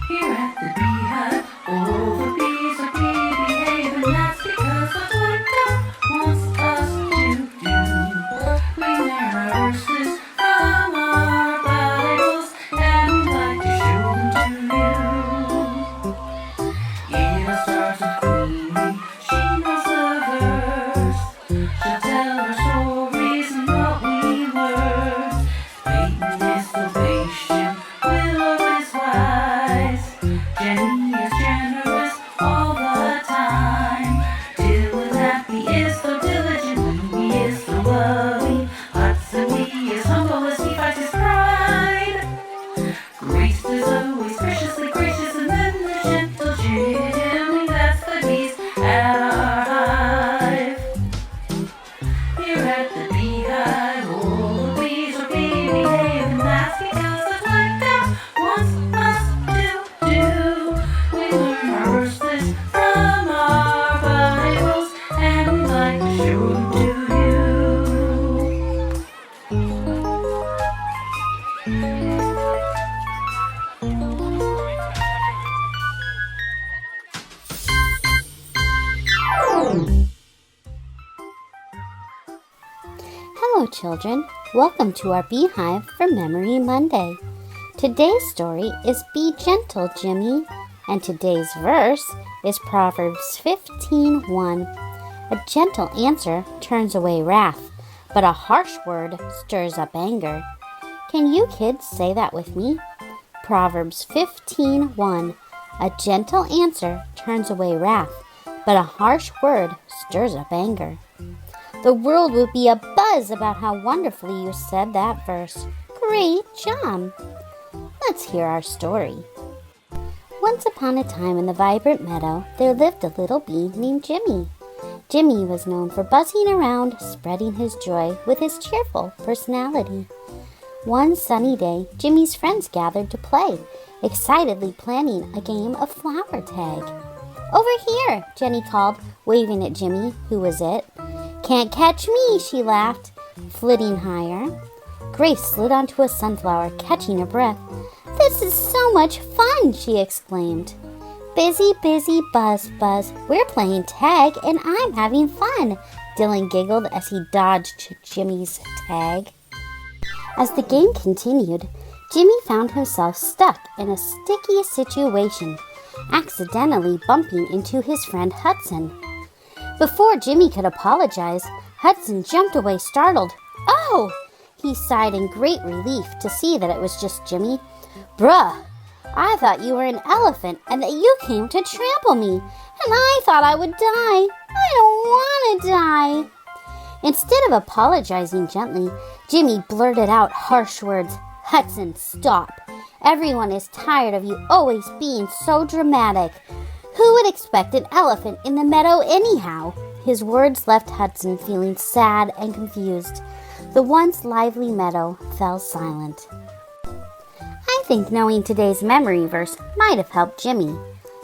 Here at the Beehive, all the bees are Behave, and that's because that's what God wants us to do. We learn our verses from our Bibles, and we like to show them to you. It all starts with Queenie, she knows the verse. She'll tell her stories and what we learned. Peyton is the patient, Willow is wise, Jenny is generous all the time. Dylan happy is so diligent, Louie is so loving, Hudson he is humble as he fights his pride. Grace is always graciously gracious, and then the gentle Jimmy, that's the bees at our hive. Here at the Beehive, all the bees are behave, and that's because that's what God wants us to do. We learn our verses from our Bibles, and we like to show them to you. Hello, children. Welcome to our Beehive for Memory Monday. Today's story is Be Gentle, Jimmy, and today's verse is Proverbs 15:1. A gentle answer turns away wrath, but a harsh word stirs up anger. Can you kids say that with me? Proverbs 15:1. A gentle answer turns away wrath, but a harsh word stirs up anger. The world will be abuzz about how wonderfully you said that verse. Great job! Let's hear our story. Once upon a time in the vibrant meadow, there lived a little bee named Jimmy. Jimmy was known for buzzing around, spreading his joy with his cheerful personality. One sunny day, Jimmy's friends gathered to play, excitedly planning a game of flower tag. "Over here," Jenny called, waving at Jimmy, who was it. "Can't catch me," she laughed, flitting higher. Grace slid onto a sunflower, catching her breath. "This is so much fun," she exclaimed. "Busy, busy, buzz, buzz. We're playing tag, and I'm having fun," Dylan giggled as he dodged Jimmy's tag. As the game continued, Jimmy found himself stuck in a sticky situation, accidentally bumping into his friend Hudson. Before Jimmy could apologize, Hudson jumped away startled. "Oh!" he sighed in great relief to see that it was just Jimmy. "Bruh, I thought you were an elephant and that you came to trample me, and I thought I would die. I don't want to die." Instead of apologizing gently, Jimmy blurted out harsh words. "Hudson, stop. Everyone is tired of you always being so dramatic. Who would expect an elephant in the meadow anyhow?" His words left Hudson feeling sad and confused. The once lively meadow fell silent. I think knowing today's memory verse might have helped Jimmy.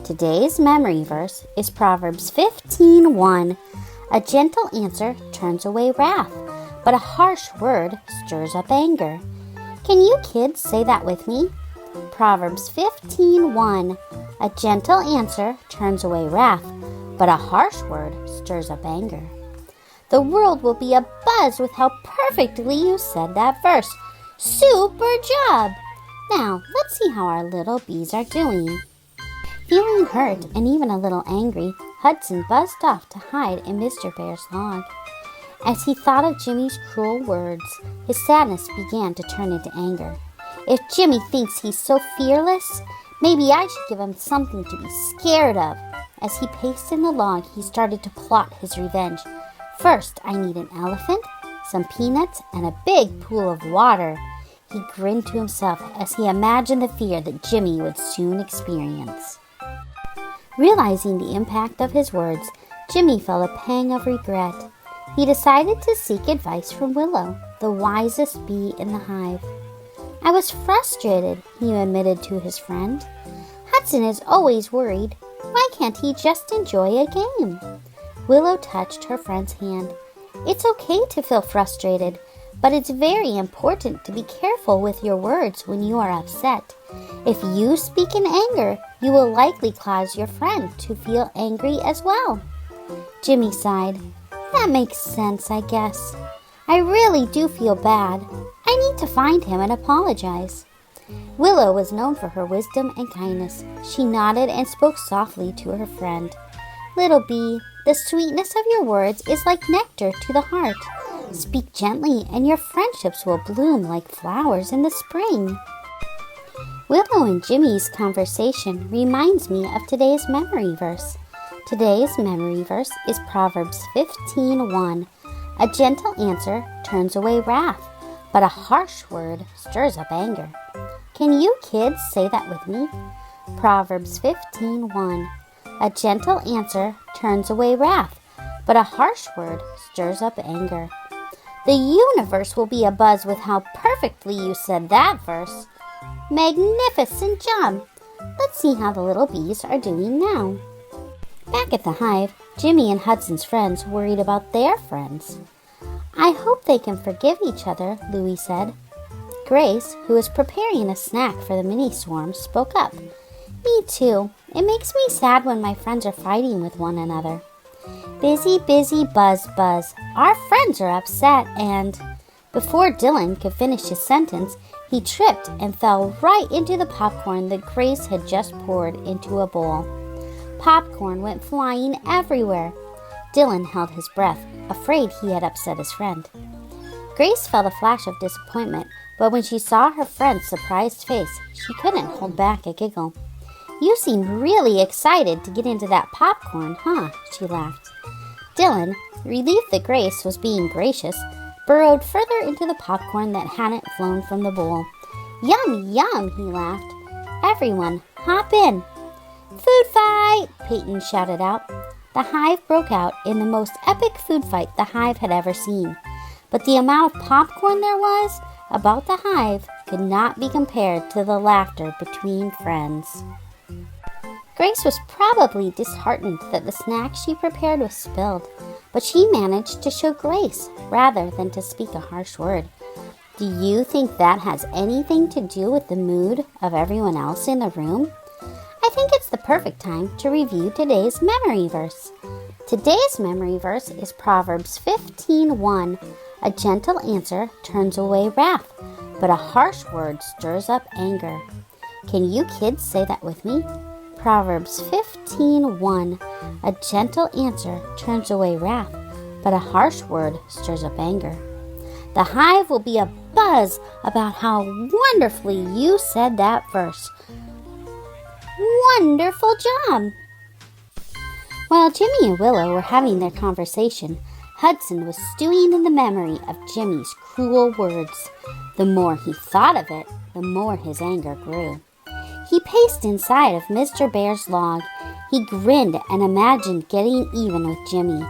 Today's memory verse is Proverbs 15:1. A gentle answer turns away wrath, but a harsh word stirs up anger. Can you kids say that with me? Proverbs 15:1. A gentle answer turns away wrath, but a harsh word stirs up anger. The world will be abuzz with how perfectly you said that verse. Super job! Now, let's see how our little bees are doing. Feeling hurt and even a little angry, Hudson buzzed off to hide in Mr. Bear's log. As he thought of Jimmy's cruel words, his sadness began to turn into anger. If Jimmy thinks he's so fearless, maybe I should give him something to be scared of. As he paced in the log, he started to plot his revenge. First, I need an elephant, some peanuts, and a big pool of water. He grinned to himself as he imagined the fear that Jimmy would soon experience. Realizing the impact of his words, Jimmy felt a pang of regret. He decided to seek advice from Willow, the wisest bee in the hive. "I was frustrated," he admitted to his friend. "Hudson is always worried. Why can't he just enjoy a game?" Willow touched her friend's hand. "It's okay to feel frustrated, but it's very important to be careful careful with your words when you are upset. If you speak in anger, you will likely cause your friend to feel angry as well. Jimmy sighed. That makes sense, I guess. I really do feel bad. I need to find him and apologize. Willow was known for her wisdom and kindness. She nodded and spoke softly to her friend. Little bee, the sweetness of your words is like nectar to the heart. Speak gently, and your friendships will bloom like flowers in the spring. Willow and Jimmy's conversation reminds me of today's memory verse. Today's memory verse is Proverbs 15:1. A gentle answer turns away wrath, but a harsh word stirs up anger. Can you kids say that with me? Proverbs 15:1. A gentle answer turns away wrath, but a harsh word stirs up anger. The universe will be abuzz with how perfectly you said that verse. Magnificent job! Let's see how the little bees are doing now. Back at the hive, Jimmy and Hudson's friends worried about their friends. I hope they can forgive each other, Louie said. Grace, who was preparing a snack for the mini-swarm, spoke up. Me too. It makes me sad when my friends are fighting with one another. Busy, busy, buzz, buzz. Our friends are upset and... Before Dylan could finish his sentence, he tripped and fell right into the popcorn that Grace had just poured into a bowl. Popcorn went flying everywhere. Dylan held his breath, afraid he had upset his friend. Grace felt a flash of disappointment, but when she saw her friend's surprised face, she couldn't hold back a giggle. You seem really excited to get into that popcorn, huh? She laughed. Dylan, relieved that Grace was being gracious, burrowed further into the popcorn that hadn't flown from the bowl. Yum, yum, he laughed. Everyone, hop in. Food fight, Peyton shouted out. The hive broke out in the most epic food fight the hive had ever seen. But the amount of popcorn there was about the hive could not be compared to the laughter between friends. Grace was probably disheartened that the snack she prepared was spilled, but she managed to show grace rather than to speak a harsh word. Do you think that has anything to do with the mood of everyone else in the room? I think it's the perfect time to review today's memory verse. Today's memory verse is Proverbs 15:1. A gentle answer turns away wrath, but a harsh word stirs up anger. Can you kids say that with me? Proverbs 15:1. A gentle answer turns away wrath, but a harsh word stirs up anger. The hive will be abuzz about how wonderfully you said that verse. Wonderful job! While Jimmy and Willow were having their conversation, Hudson was stewing in the memory of Jimmy's cruel words. The more he thought of it, the more his anger grew. He paced inside of Mr. Bear's log. He grinned and imagined getting even with Jimmy.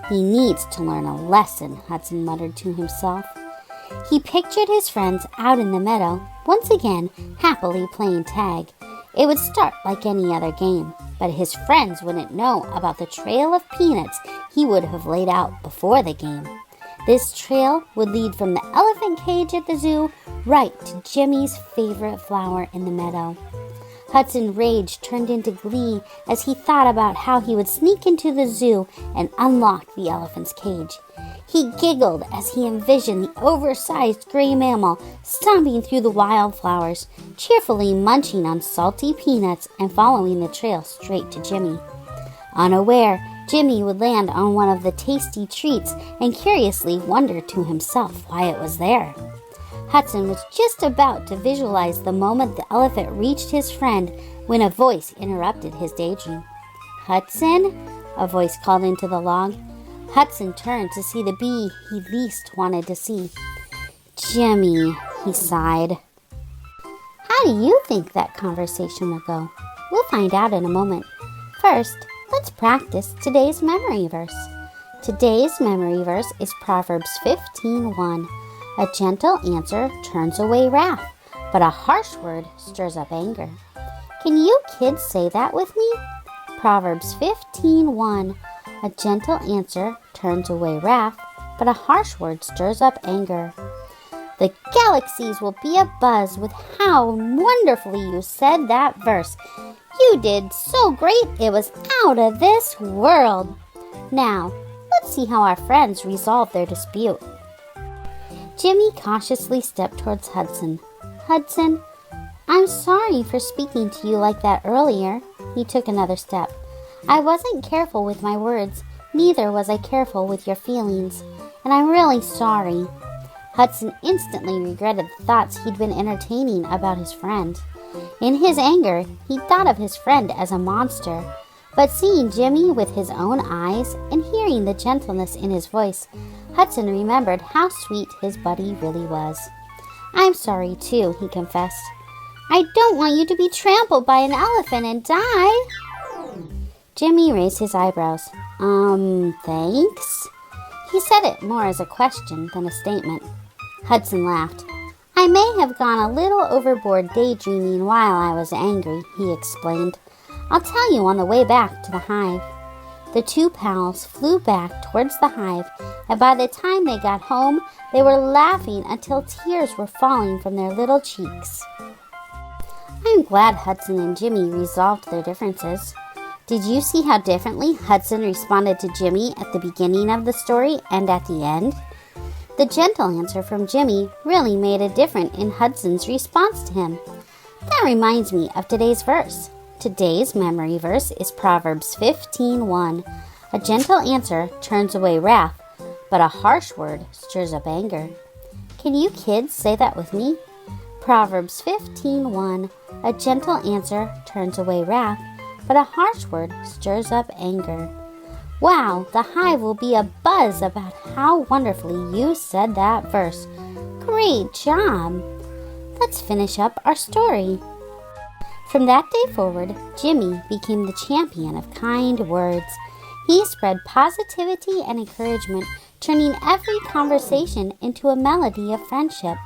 He needs to learn a lesson, Hudson muttered to himself. He pictured his friends out in the meadow, once again happily playing tag. It would start like any other game, but his friends wouldn't know about the trail of peanuts he would have laid out before the game. This trail would lead from the elephant cage at the zoo right to Jimmy's favorite flower in the meadow. Hudson's rage turned into glee as he thought about how he would sneak into the zoo and unlock the elephant's cage. He giggled as he envisioned the oversized gray mammal stomping through the wildflowers, cheerfully munching on salty peanuts and following the trail straight to Jimmy. Unaware, Jimmy would land on one of the tasty treats and curiously wonder to himself why it was there. Hudson was just about to visualize the moment the elephant reached his friend when a voice interrupted his daydream. "Hudson?" a voice called into the log. Hudson turned to see the bee he least wanted to see. "Jimmy," he sighed. How do you think that conversation will go? We'll find out in a moment. First, let's practice today's memory verse. Today's memory verse is Proverbs 15:1. A gentle answer turns away wrath, but a harsh word stirs up anger. Can you kids say that with me? Proverbs 15:1. A gentle answer turns away wrath, but a harsh word stirs up anger. The galaxies will be abuzz with how wonderfully you said that verse. You did so great it was out of this world. Now, let's see how our friends resolve their dispute. Jimmy cautiously stepped towards Hudson. Hudson, I'm sorry for speaking to you like that earlier. He took another step. I wasn't careful with my words. Neither was I careful with your feelings. And I'm really sorry. Hudson instantly regretted the thoughts he'd been entertaining about his friend. In his anger, he thought of his friend as a monster. But seeing Jimmy with his own eyes and hearing the gentleness in his voice, Hudson remembered how sweet his buddy really was. I'm sorry too, he confessed. I don't want you to be trampled by an elephant and die. Jimmy raised his eyebrows. Thanks? He said it more as a question than a statement. Hudson laughed. I may have gone a little overboard daydreaming while I was angry, he explained. I'll tell you on the way back to the hive. The two pals flew back towards the hive, and by the time they got home, they were laughing until tears were falling from their little cheeks. I'm glad Hudson and Jimmy resolved their differences. Did you see how differently Hudson responded to Jimmy at the beginning of the story and at the end? The gentle answer from Jimmy really made a difference in Hudson's response to him. That reminds me of today's verse. Today's memory verse is Proverbs 15:1. A gentle answer turns away wrath, but a harsh word stirs up anger. Can you kids say that with me? Proverbs 15:1. A gentle answer turns away wrath, but a harsh word stirs up anger. Wow, the hive will be abuzz about how wonderfully you said that verse. Great job! Let's finish up our story. From that day forward, Jimmy became the champion of kind words. He spread positivity and encouragement, turning every conversation into a melody of friendship.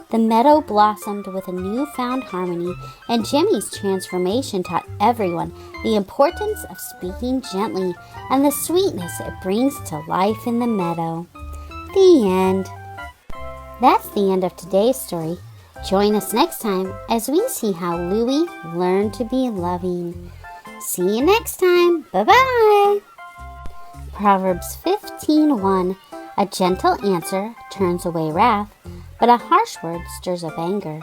The meadow blossomed with a newfound harmony, and Jimmy's transformation taught everyone the importance of speaking gently and the sweetness it brings to life in the meadow. The end. That's the end of today's story. Join us next time as we see how Louie learned to be loving. See you next time. Bye-bye. Proverbs 15:1. A gentle answer turns away wrath, but a harsh word stirs up anger.